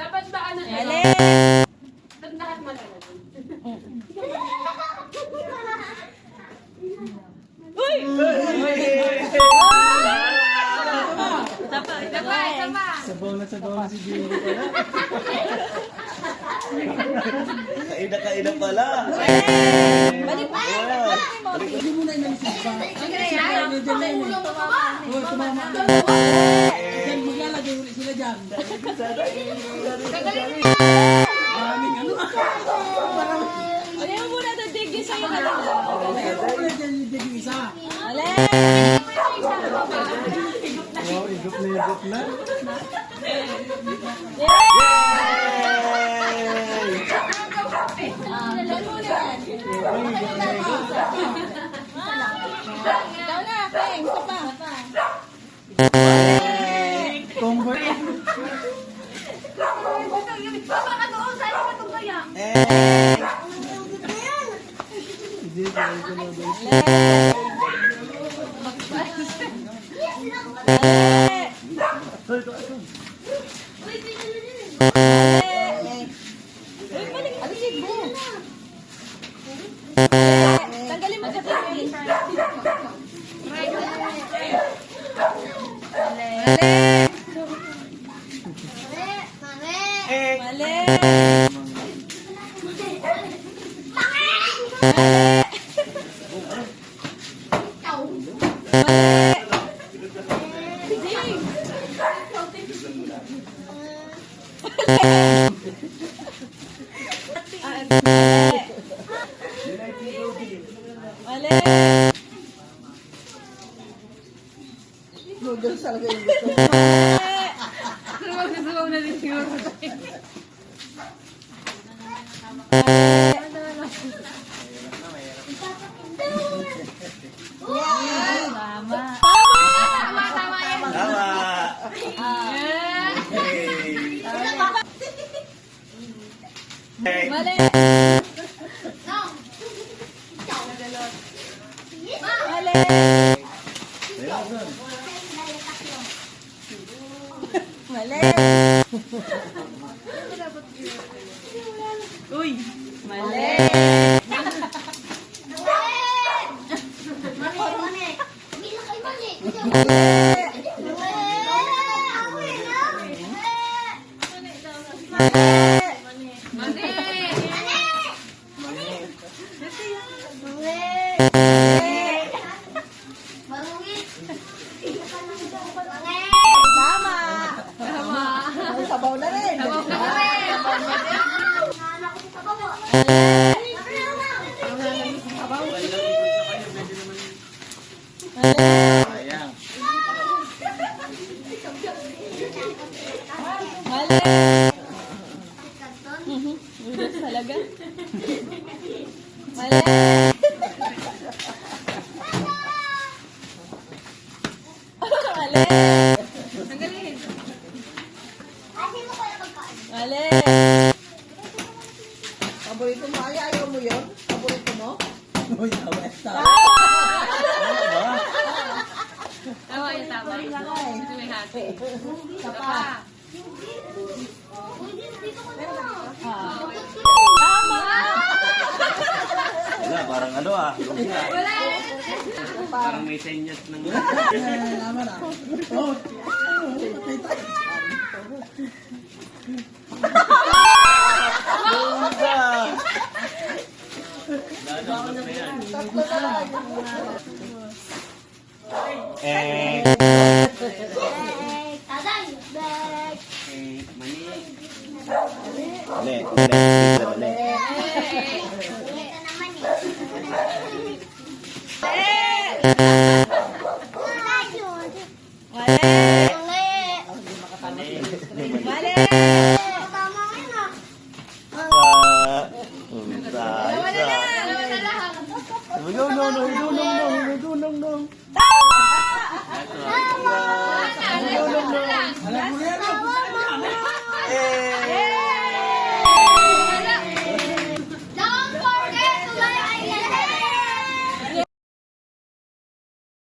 Dapat ba ano? Mali. Lahat malala dun. Uy! Isa pa. Sabaw na si Jimmy pala. Kaida pala. Balik pa! Hindi mo na inaisip ba? Tumama. Diyan, maglalagay ulit sila dyan. Maraming ano. Ano mo muna ito, digyo sa'yo ka lang. Wala dyan yung digi isa. Mali! Wow, igop na. Dahil mo na yan. Ikaw na, Peng. Isa pa. Convert. Tanggalin mo sa tingin. Mali. Mali. Noodles talaga yung gusto. Sumaw na rin siguro. Tama. Tama yan. Tama. Mali. Mali. Mali. Uy. Mali. May sabaw na rin. Sayang. Mali. Noodles talaga. Mali. Mali. Mali. Paborito mo? Ayaw mo yun? Paborito mo? Uy, tawa. Tama yun, tama. Ito may hati. Isa pa. Tama. Wala, parang ano lumpia. Parang may senyas ng... Tama na. Oh, patay tayo. Tatlo na lang. Mali. Eh.